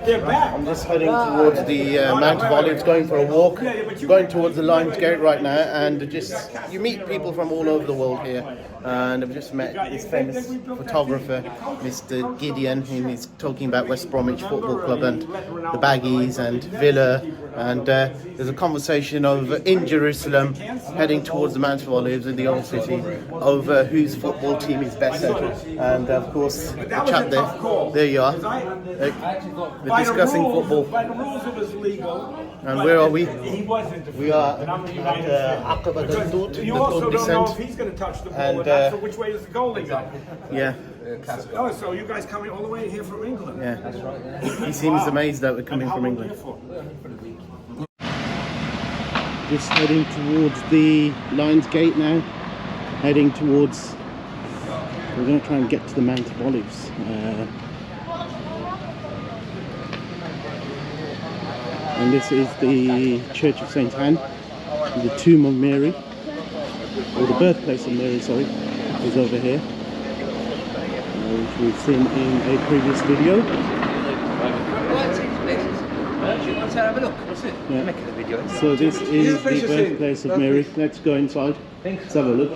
I'm just heading towards the Mount of Olives, going for a walk, going towards the Lions Gate right now, and just you meet people from all over the world here. And I've just met this famous photographer, Mr. Gideon, who is talking about West Bromwich Football Club and the Baggies and Villa. And there's a conversation of in Jerusalem, heading towards the Mount of Olives in the Old City, over whose football team is better. And of course, the chap there you are. We're discussing football. And where are we? We are at Aqaba al-Tut, the Tut descent. And which way is the goal exactly? yeah. Oh, so you guys coming all the way here from England? Yeah, that's right. Yeah. He seems amazed that we're coming from England. Just heading towards the Lions Gate now. Heading towards. We're going to try and get to the Mount of Olives. And this is the Church of St. Anne, the Tomb of Mary, or the birthplace of Mary, sorry, is over here, which we've seen in a previous video. Yeah. So this is the birthplace of Mary. Let's go inside. Let's have a look.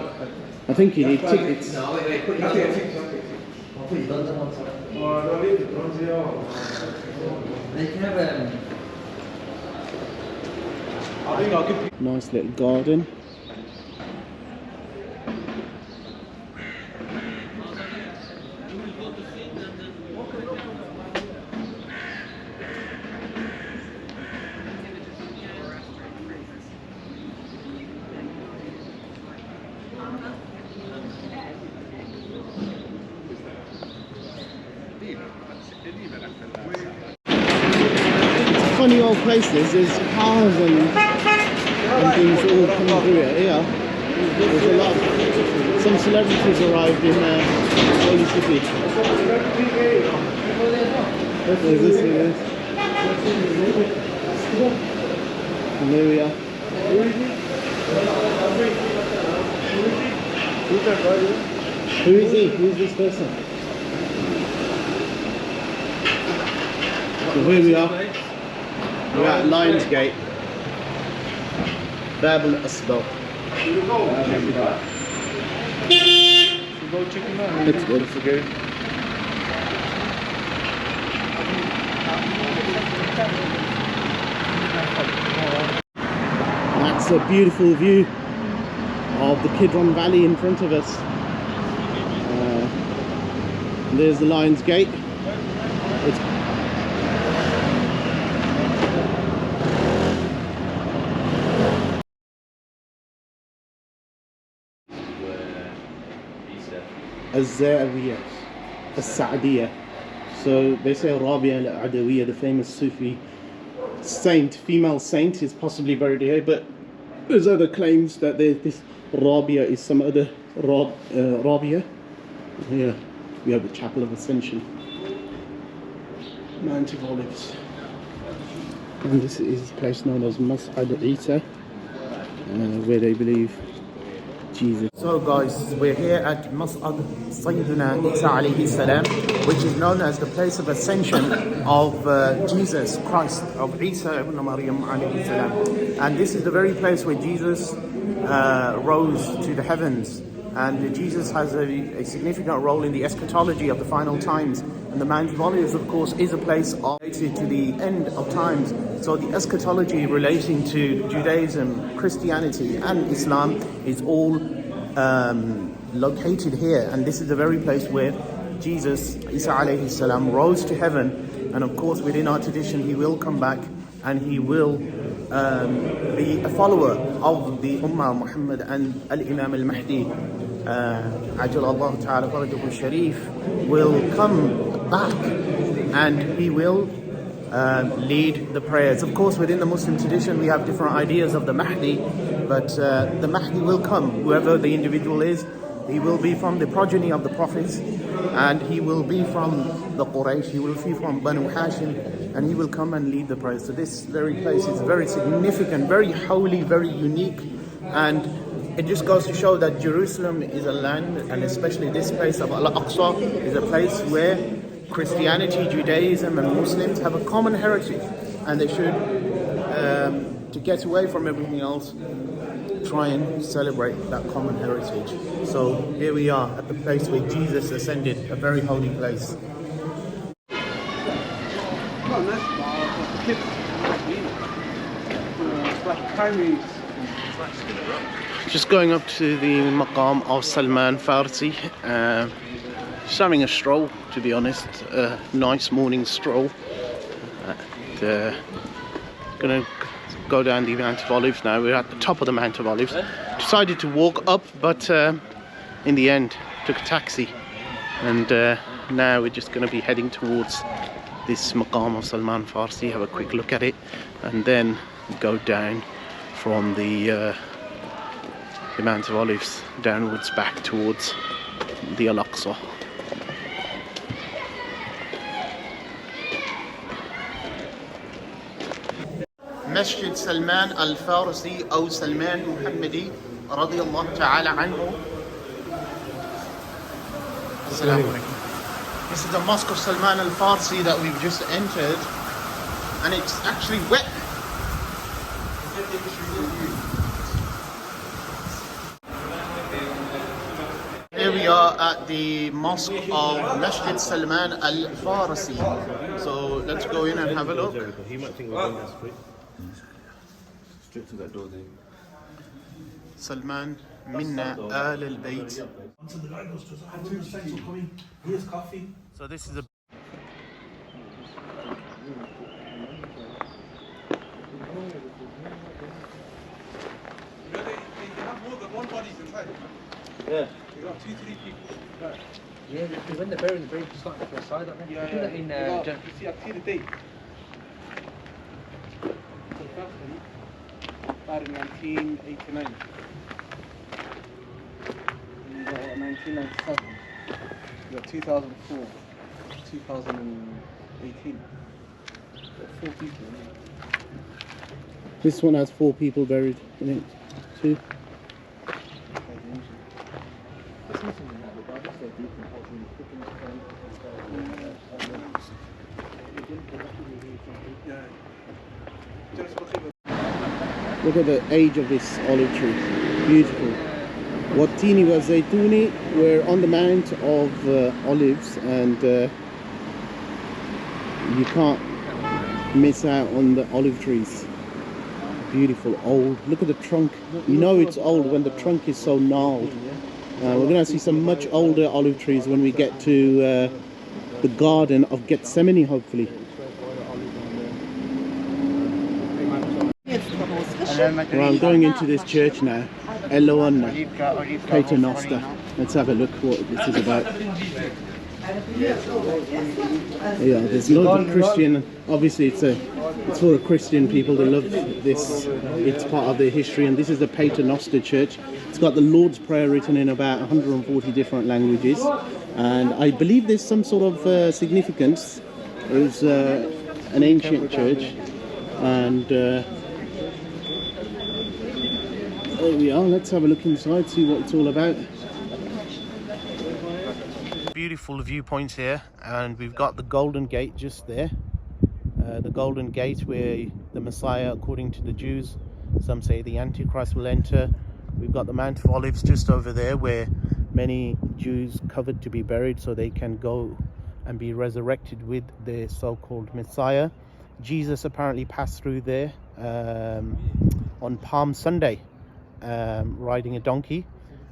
I think you need tickets. Nice little garden. Funny old place this, there's cars and things all coming through it. Yeah, there's a lot of, some celebrities arrived in Holy City. There's this here. And there we are. Who is he? Who is this person? So here we are. We're at Lions Gate. Bab al-Asbaq. Let's go. That's a beautiful view of the Kidron Valley in front of us. There's the Lions Gate. It's Az-Zawiyah, As-Sa'diyah. So they say Rabia al-Adawiyah, the famous Sufi saint, female saint, is possibly buried here, but there's other claims that this Rabia is some other Rabia. Here we have the Chapel of Ascension, Mount of Olives, and this is a place known as Mas'ad Isa, where they believe Jesus. So guys, we're here at Mas'ad Sayyidina Isa alayhi salam, which is known as the place of ascension of Jesus Christ, of Isa ibn Maryam alayhi salam. And this is the very place where Jesus rose to the heavens. And Jesus has a significant role in the eschatology of the final times. And the Mount of Olives, of course, is a place related to the end of times. So the eschatology relating to Judaism, Christianity and Islam is all located here. And this is the very place where Jesus, Isa alayhi salam, rose to heaven. And of course, within our tradition, he will come back and he will be a follower of the Ummah Muhammad, and Al-Imam Al-Mahdi, Ajal Allah Ta'ala Farajahu Sharif, will come back and he will lead the prayers. Of course, within the Muslim tradition, we have different ideas of the Mahdi, but the Mahdi will come, whoever the individual is. He will be from the progeny of the prophets, and he will be from the Quraysh, he will be from Banu Hashim, and he will come and lead the prayers. So this very place is very significant, very holy, very unique, and it just goes to show that Jerusalem is a land, and especially this place of Al-Aqsa, is a place where Christianity, Judaism and Muslims have a common heritage, and they should, to get away from everything else, try and celebrate that common heritage. So here we are at the place where Jesus ascended, a very holy place. Just going up to the Maqam of Salman Farsi, just having a stroll, to be honest, a nice morning stroll. Gonna go down the Mount of Olives now. We're at the top of the Mount of Olives. Decided to walk up, but in the end took a taxi, and now we're just going to be heading towards this Maqam of Salman Farsi, have a quick look at it, and then go down from the Mount of Olives downwards back towards the Al-Aqsa. مسجد سلمان الفارسي أو سلمان محمدي رضي الله تعالى عنه. Assalamu alaikum. This is the Mosque of Salman al-Farsi that we've just entered, and it's actually wet. Here we are at the Mosque of Masjid Salman al-Farsi. So let's go in and have a look. He might think we're going down straight. Straight to that door there. Salman Minna Al al-Bayt. Until the guy goes to us, I will thanks for coming. Here's coffee. So this is a They have more than one body inside. Yeah. You got 2-3 people. Right. Yeah, because when they're burying the grave, it's starting to the side, don't they? Yeah, Do that in you see, I see the date. So first one, died in 1989. And you got 1997. You got 2004. 2018. Got 4 people. This one has 4 people buried in it too. Look at the age of this olive tree. Beautiful. Wattini wa Zaytuni. We're on the Mount of Olives, and you can't miss out on the olive trees. Beautiful, old. Look at the trunk. You know it's old when the trunk is so gnarled. We're going to see some much older olive trees when we get to the Garden of Gethsemane, hopefully. Well, I'm going into this church now, Eloanna, Pater Noster. Let's have a look what this is about. Yeah, there's loads of Christian. Obviously, it's for Christian people. They love this. It's part of their history, and this is the Pater Noster Church. It's got the Lord's Prayer written in about 140 different languages, and I believe there's some sort of significance. It was an ancient church, and there we are. Let's have a look inside, see what it's all about. Beautiful viewpoint here, and we've got the Golden Gate just there. The Golden Gate where the Messiah, according to the Jews, some say the Antichrist, will enter. We've got the Mount of Olives just over there where many Jews covered to be buried so they can go and be resurrected with the so-called Messiah. Jesus apparently passed through there on Palm Sunday, riding a donkey.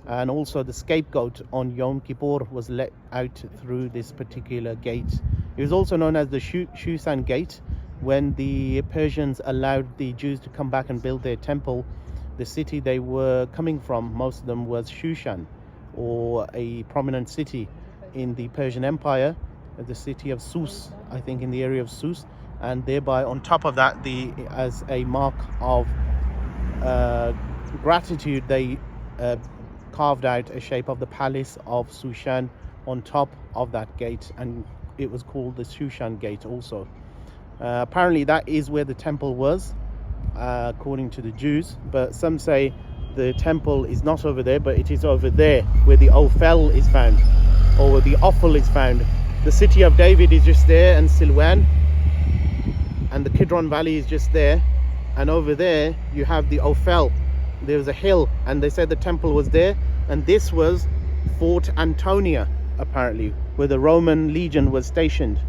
And also the scapegoat on Yom Kippur was let out through this particular gate. It was also known as the Shushan Gate. When the Persians allowed the Jews to come back and build their temple, the city they were coming from, most of them, was Shushan, or a prominent city in the Persian Empire, the city of Sus, I think in the area of Sus. And thereby, on top of that, as a mark of gratitude, they carved out a shape of the palace of Shushan on top of that gate, and it was called the Shushan Gate also. Apparently that is where the temple was, according to the Jews, but some say the temple is not over there, but it is over there where the Ophel is found, or where the Ophel is found, the city of David is just there, and Silwan, and the Kidron Valley is just there, and over there you have the Ophel. There was a hill, and they said the temple was there, and this was Fort Antonia, apparently, where the Roman legion was stationed.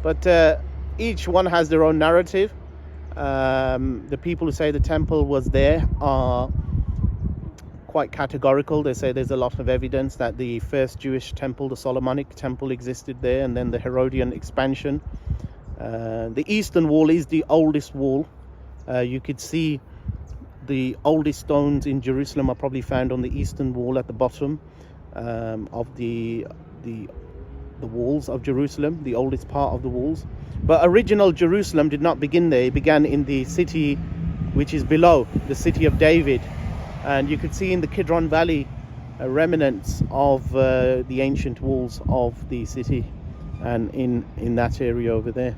But each one has their own narrative. The people who say the temple was there are quite categorical. They say there's a lot of evidence that the first Jewish temple, the Solomonic temple, existed there, and then the Herodian expansion. The eastern wall is the oldest wall. You could see the oldest stones in Jerusalem are probably found on the eastern wall at the bottom of the walls of Jerusalem, the oldest part of the walls. But original Jerusalem did not begin there. It began in the city which is below, the city of David. And you could see in the Kidron Valley remnants of the ancient walls of the city, and in that area over there.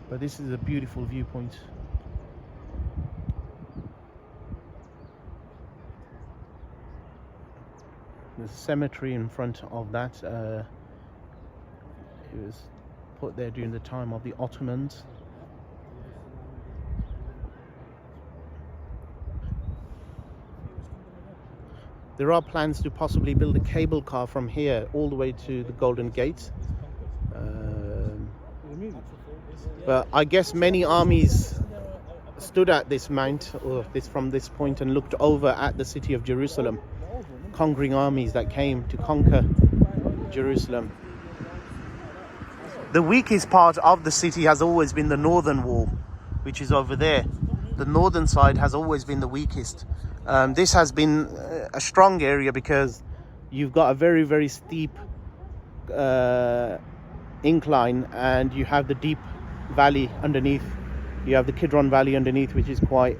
But this is a beautiful viewpoint. There's a cemetery in front of that. It was put there during the time of the Ottomans. There are plans to possibly build a cable car from here all the way to the Golden Gate. But I guess many armies stood at this mount, or from this point, and looked over at the city of Jerusalem. Conquering armies that came to conquer Jerusalem. The weakest part of the city has always been the northern wall, which is over there. The northern side has always been the weakest. This has been a strong area because you've got a very, very steep incline, and you have the deep valley underneath. You have the Kidron Valley underneath, which is quite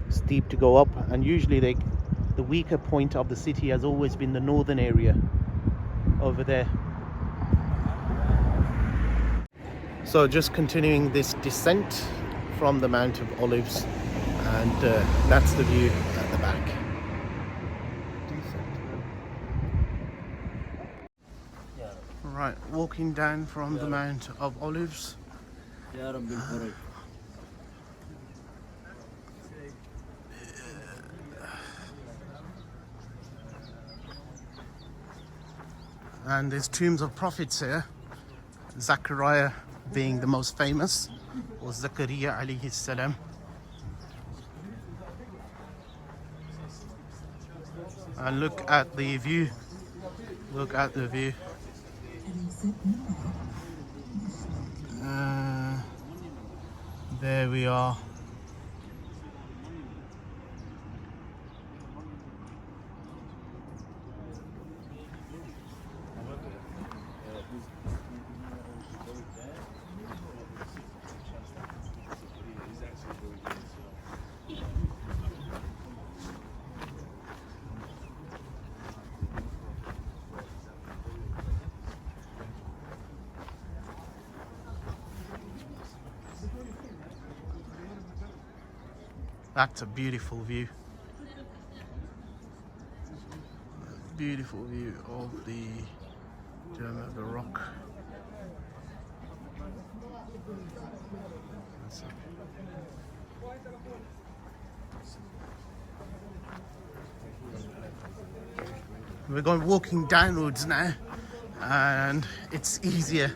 steep to go up, and usually the weaker point of the city has always been the northern area over there. So just continuing this descent from the Mount of Olives, and that's the view at the back. Right, walking down from the Mount of Olives. And there's tombs of prophets here. Zechariah being the most famous, or Zakaria alayhi salam. And look at the view. Look at the view. There we are. That's a beautiful view. Beautiful view of the Dome of the Rock. We're going walking downwards now, and it's easier.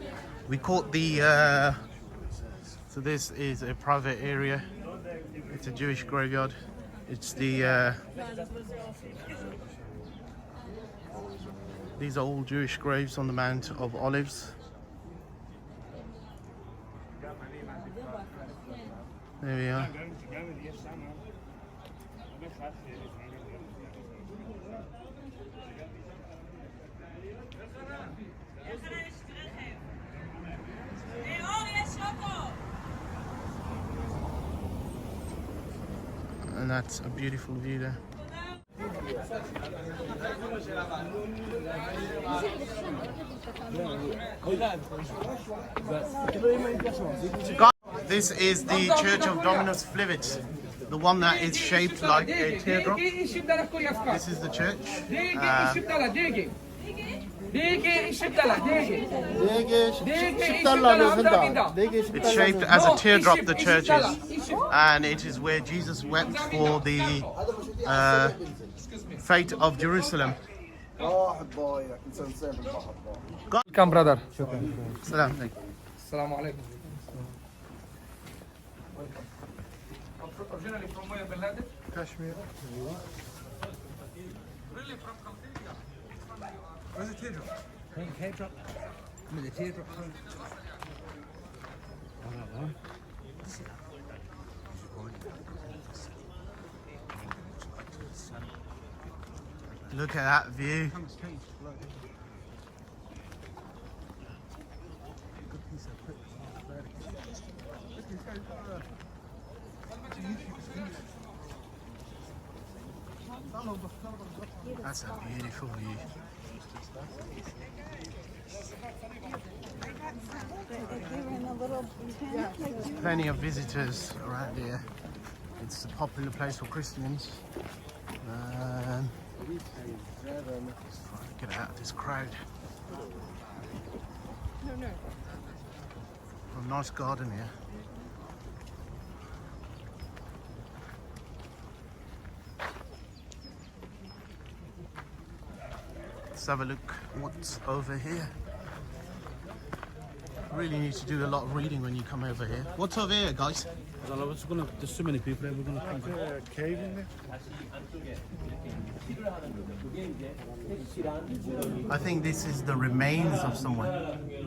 We caught the so this is a private area. It's a Jewish graveyard. It's the these are all Jewish graves on the Mount of Olives. There we are. And that's a beautiful view there. This is the Church of Dominus Flevit, the one that is shaped like a teardrop. This is the church. 4개 10달러, 4개. 4개 10달러면 산다. 4개 10달러. It's shaped as a teardrop, the church is. And it is where Jesus wept for the fate of Jerusalem. Come, brother. Salam. Assalamu alaikum. Originally from where, Ben Laden? Kashmir. Really from Algeria. Where's the teardrop? Teardrop. I mean the teardrop. Look at that view. That's a beautiful view. Plenty of visitors around here. It's a popular place for Christians. Let's try to get out of this crowd. A nice garden here. Let's have a look what's over here. Really need to do a lot of reading when you come over here. What's over here, guys? I don't know, there's so many people here, we're going to come back. Cave in there? I think this is the remains of someone.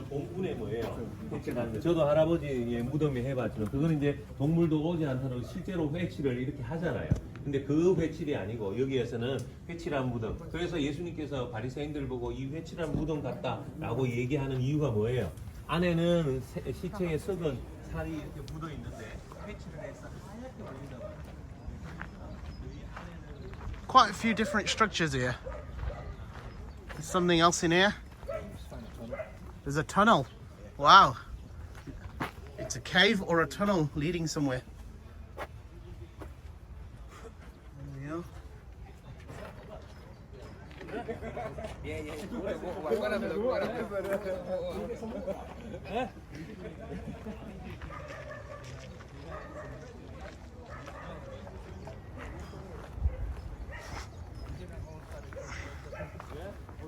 본분의 뭐예요? 회치라는 저도 할아버지의 무덤에 해봤지만 그거는 이제 동물도 오지 않도록 실제로 회치를 이렇게 하잖아요. 근데 그 회칠이 아니고 여기에서는 회칠한 무덤. 그래서 예수님께서 바리새인들 보고 이 회칠한 무덤 같다라고 얘기하는 이유가 뭐예요? 안에는 시체에 썩은 살이 이렇게 묻어 있는데 회칠을 해서 하얗게 보인다고. Quite a few different structures here. There's something else in here. There's a tunnel. Wow. It's a cave or a tunnel leading somewhere. There we are.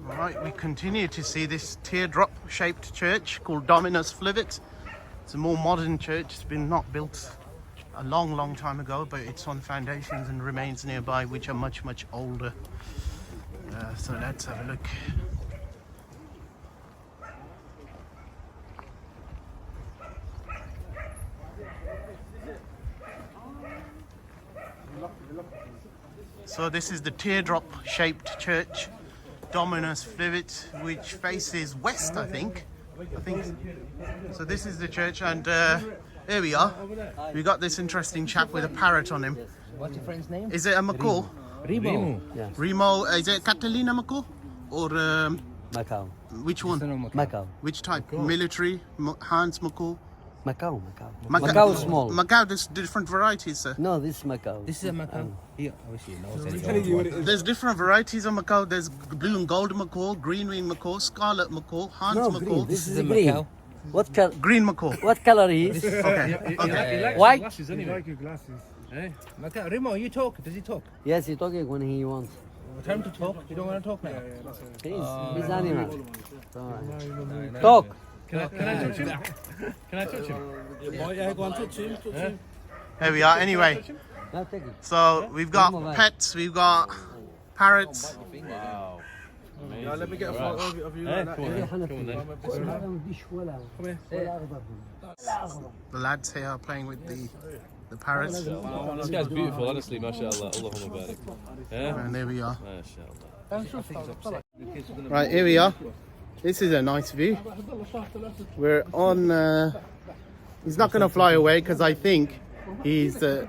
Alright, we continue to see this teardrop-shaped church called Dominus Flevit. It's a more modern church. It's been not built a long, long time ago, but it's on foundations and remains nearby, which are much, much older. So let's have a look. So this is the teardrop-shaped church, Dominus Flevit, which faces west, I think. So this is the church, and here we are. We got this interesting chap with a parrot on him. What's your friend's name? Is it a macaw? Remo. Remo, is it Catalina macaw? Or Macau. which one? Macau. Which type? Military? Hans macaw? Macau. Maca- Macau small. Macau, there's different varieties, sir. No, this is Macau. This is a Macau. Here, obviously, no. There's different varieties of macaw. There's blue and gold macaw, green wing macaw, scarlet macaw, Hans No, macaw, green. This is a a green. Macau. What color? green macaw. What color is? Okay. White. Glasses, anyway. Like your glasses. Macau. Remo, you talk. Does he talk? Yes, he's talking when he wants. Tell him to talk. You don't want to talk now. He's animal. Alright. Talk. Can I touch him? Can I touch him? Yeah, go on, touch him. Touch him. There we are. Anyway, Now take it. so we've got pets, we've got parrots. Yeah, let me get a photo of you like that. The lads here are playing with the parrots. This guy's beautiful, honestly, mashallah. Allahumma barik. Yeah? And there we are. Mashallah. Right, here we are. This is a nice view. We're on. He's not going to fly away because I think he's. I'll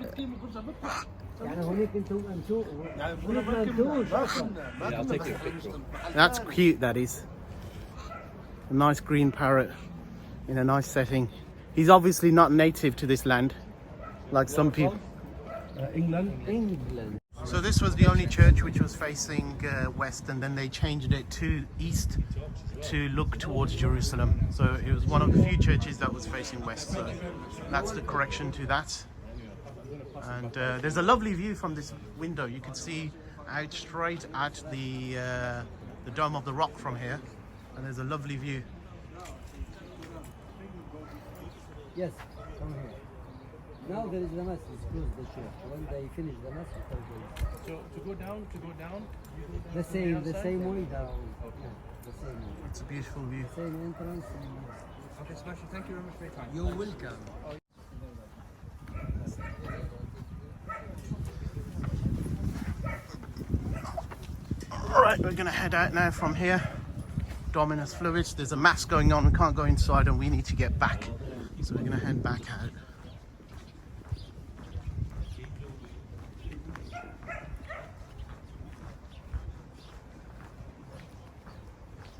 take a picture. That's cute, that is. A nice green parrot in a nice setting. He's obviously not native to this land, like some people. England. So this was the only church which was facing west, and then they changed it to east to look towards Jerusalem. So it was one of the few churches that was facing west. So that's the correction to that. And there's a lovely view from this window. You can see out straight at the Dome of the Rock from here, and there's a lovely view. Yes, come here. Now there is the mass, it's closed the church. When they finish the mass, it's closed. So to go down, you go down The from same way outside? down. Yeah, the same way. It's a beautiful view. Same entrance. Okay, Sebastian, thank you very much for your time. You're welcome. Alright, we're gonna head out now from here. Dominus Fluids, there's a mass going on, we can't go inside and we need to get back. So we're gonna head back out.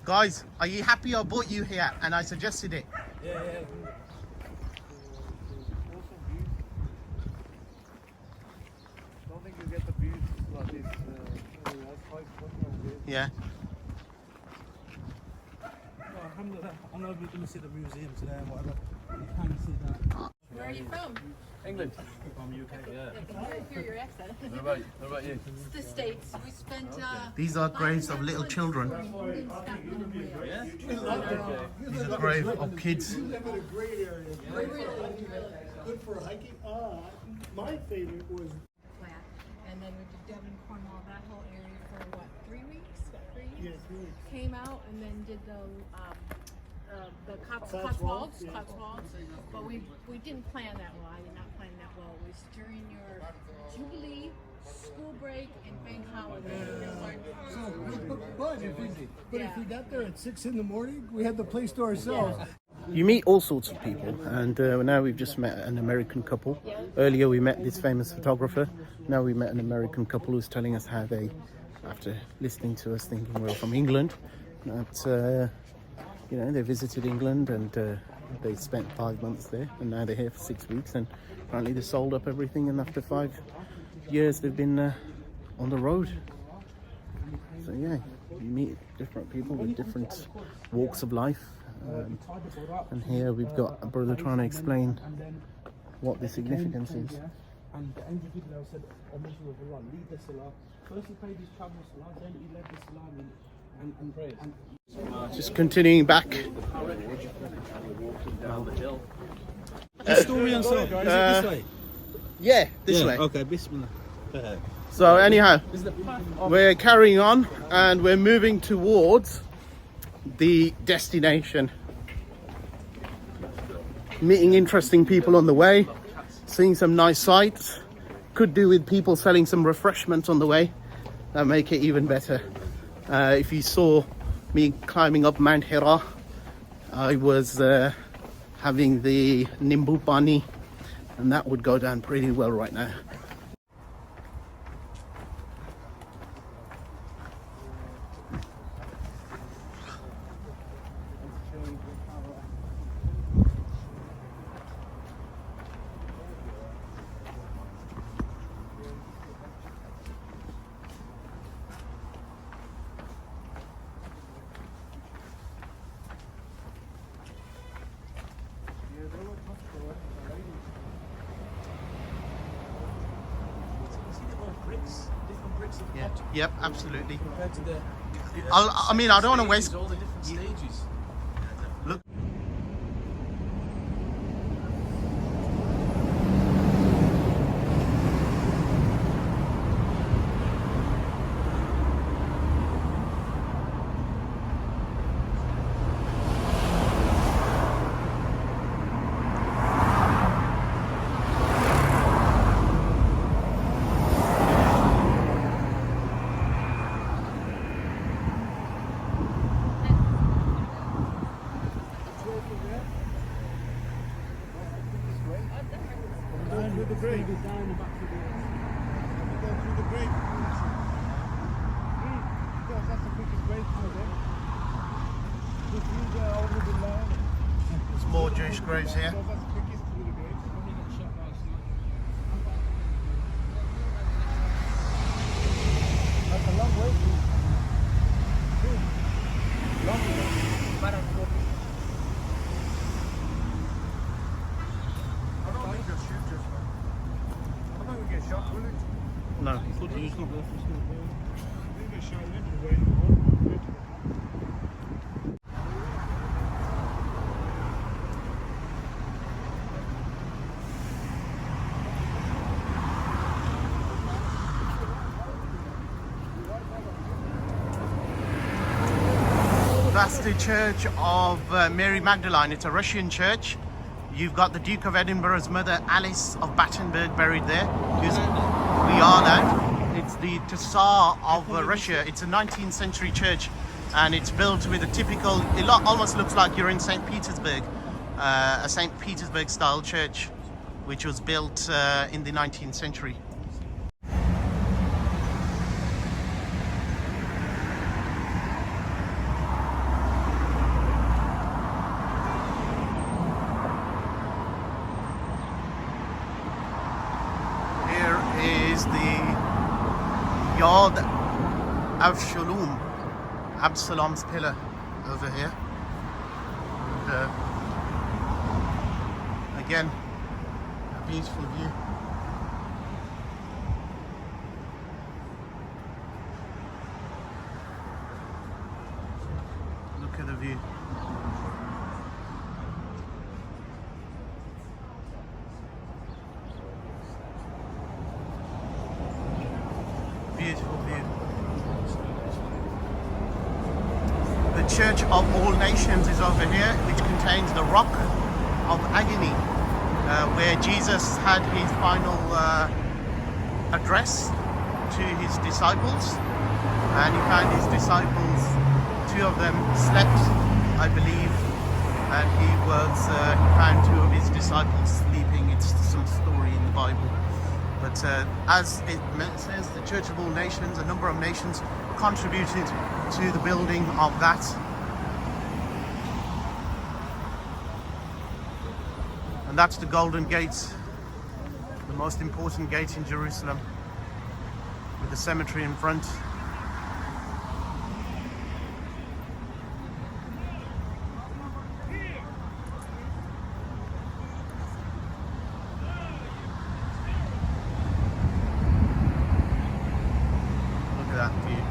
Guys, are you happy I brought you here and I suggested it? I don't think you get the views like this. Yeah. Alhamdulillah, I'm not going to see the museum today and whatever. You can see that. Where are you from? England. From UK. Yeah. I can hear your accent. What about you? It's the States. We spent. These are graves of little children. These are graves of kids. Good for hiking. My favorite was. And then we did Devon, Cornwall, that whole area for what, 3 weeks? About 3 weeks? Yeah, 3 weeks. Came out and then did the Cotswolds. But we didn't plan that well. I did not plan that well. It was during your Jubilee, school break, and bank holiday. But if we got there at 6 in the morning, we had the place to ourselves. You meet all sorts of people, and now we've just met an American couple. Earlier we met this famous photographer. Now we met an American couple who's telling us how they, after listening to us thinking we're from England, that you know, they visited England and they spent 5 months there, and now they're here for 6 weeks, and apparently they sold up everything, and after 5 years they've been on the road. So yeah, you meet different people with different walks of life. And here we've got a brother trying to explain what the significance is. And the angel Gabriel said, O Messenger of Allah, lead the Salah. First he paid his travel Salah, then he led the Salah and prayed. Just continuing back. Story and so, is it this way? Yeah, this way. Okay, Bismillah. So anyhow, we're carrying on and we're moving towards the destination. Meeting interesting people on the way, seeing some nice sights. Could do with people selling some refreshments on the way. That make it even better. If you saw me climbing up Mount Hira, I was having the Nimbu Pani, and that would go down pretty well right now. Yeah. Yep, absolutely. Compared to the... I mean, I don't want to waste... all the different stages. Look. There's more Jewish graves here. it's not worth it. That's the Church of Mary Magdalene. It's a Russian church. You've got the Duke of Edinburgh's mother, Alice of Battenberg, buried there. Who's Liana. It's the Tsar of Russia. It's a 19th century church, and it's built with a typical, almost looks like you're in St. Petersburg, a St. Petersburg style church, which was built in the 19th century. Is the Yad Avshalom, Absalom's pillar over here. And, again, a beautiful view. Look at the view. Beautiful view. The Church of All Nations is over here, which contains the Rock of Agony, where Jesus had his final address to his disciples, and he found his disciples, 2 of them slept, I believe, and he found 2 of his disciples sleeping. It's some story in the Bible. But as it says, the Church of All Nations, a number of nations contributed to the building of that. And that's the Golden Gate, the most important gate in Jerusalem, with the cemetery in front. That view,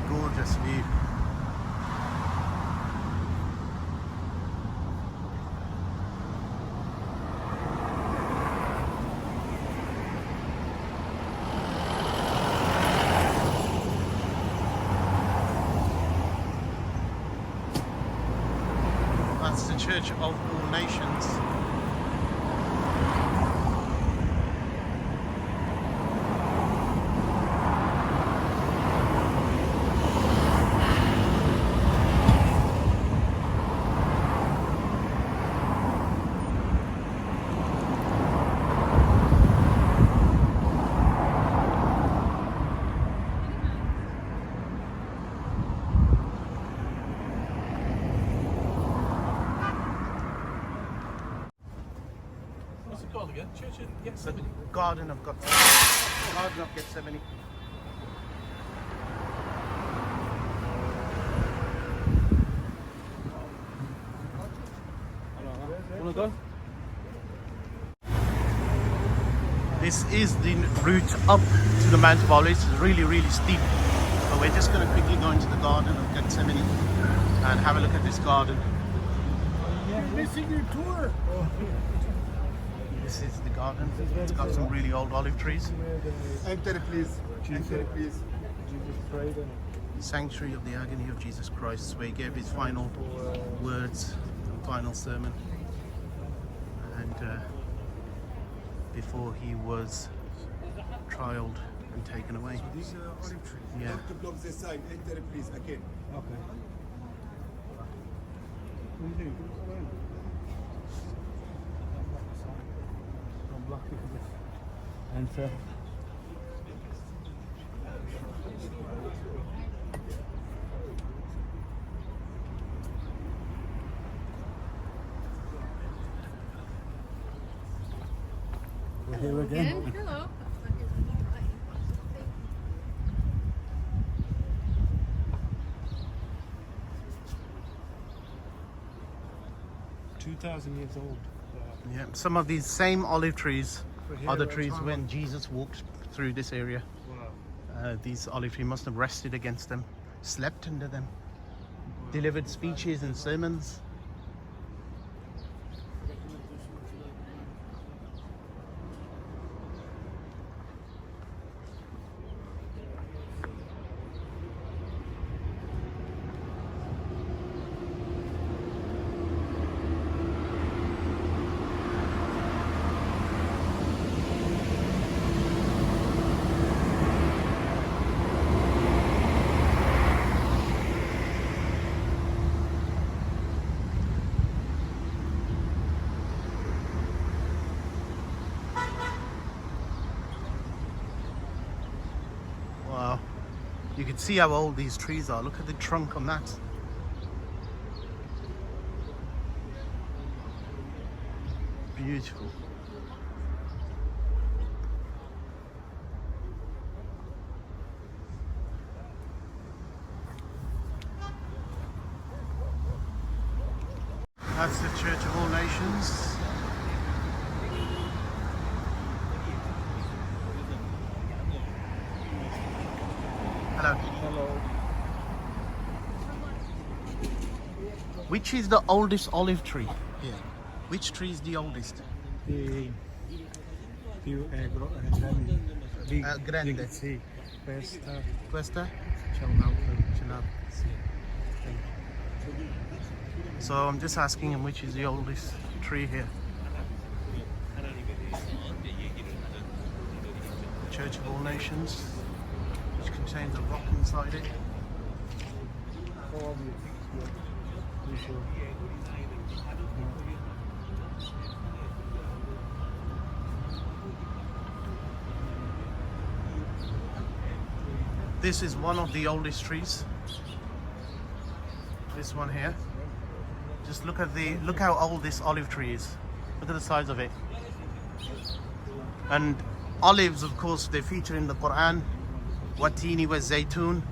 gorgeous view. That's the Church of All Nations. Again, Church in Gethsemane. Garden of Gethsemane. Wanna go? This is the route up to the Mount of Olives. It's really, really steep. But we're just going to quickly go into the Garden of Gethsemane and have a look at this garden. You're missing your tour. This is the garden. It's got some really old olive trees. Enter, please. Enter, please. Sanctuary of the Agony of Jesus Christ, where he gave his final words, final sermon, and before he was trialed and taken away. This olive tree. Yeah. Have to block this side. Enter, please. Again. Okay. What do you think? I'm lucky for this. Enter. We're here again. Hello. 2,000 years old. Yeah, some of these same olive trees are the trees when Jesus walked through this area. Wow. These olive trees must have rested against them, slept under them, delivered speeches and sermons. Wow, you can see how old these trees are. Look at the trunk on that. Beautiful. That's the Church of All Nations. Hello. Hello. Which is the oldest olive tree here? Which tree is the oldest? The Grande. Sì, questa Questa? c'è un altro. Sì. Thank you. So I'm just asking him which is the oldest tree here. The Church of All Nations, which contains a rock inside it. This is one of the oldest trees. This one here. Just look how old this olive tree is. Look at the size of it. And olives, of course, they feature in the Quran. Watini wa zaytun.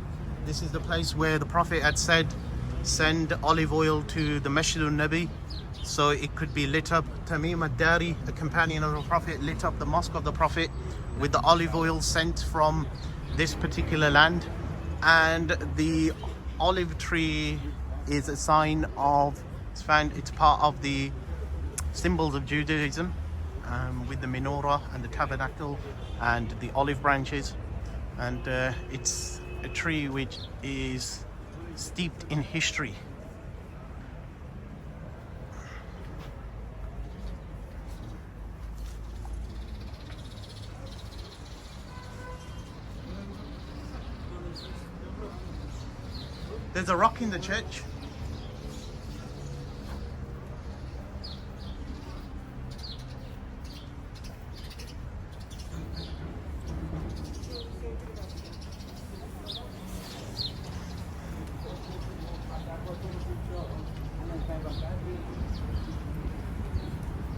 This is the place where the Prophet had said, send olive oil to the Masjidun Nabi, so it could be lit up. Tamim ad-Dari, a companion of the Prophet, lit up the mosque of the Prophet with the olive oil sent from this particular land. And the olive tree is a sign of, it's part of the symbols of Judaism, with the menorah and the tabernacle and the olive branches. And it's a tree which is steeped in history. There's a rock in the church.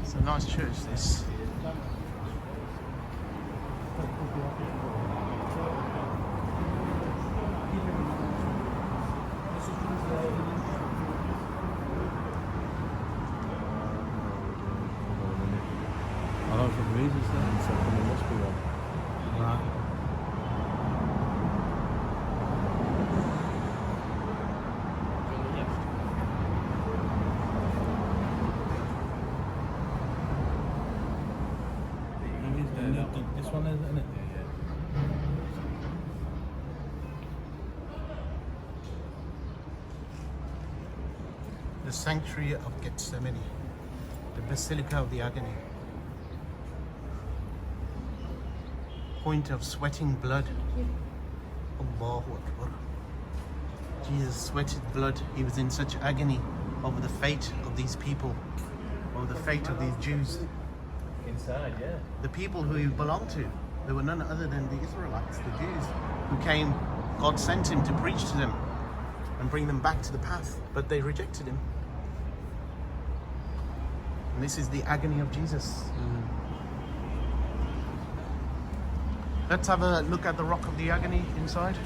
It's a nice church, this. I don't think there is, so there must be one. Right. This one is, isn't it? The sanctuary of Gethsemane, the Basilica of the Agony. Point of sweating blood. Allahu Akbar. Jesus sweated blood. He was in such agony over the fate of these people, over the fate of these Jews. Inside, yeah. The people who he belonged to. They were none other than the Israelites, the Jews, who came, God sent him to preach to them and bring them back to the path, but they rejected him. And this is the agony of Jesus. Let's have a look at the rock of the agony inside.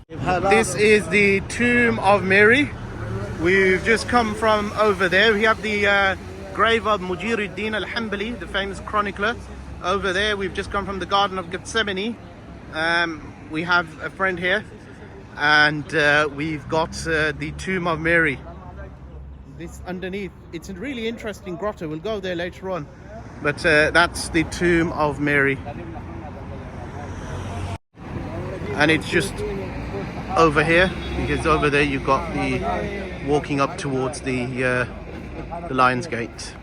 This is the tomb of Mary. We've just come from over there. We have the grave of Mujiruddin al-Hanbali, the famous chronicler. Over there, we've just come from the Garden of Gethsemane. We have a friend here, and we've got the tomb of Mary. This underneath, it's a really interesting grotto. We'll go there later on. But that's the tomb of Mary. And it's just over here, because over there you've got the walking up towards the Lion's Gate.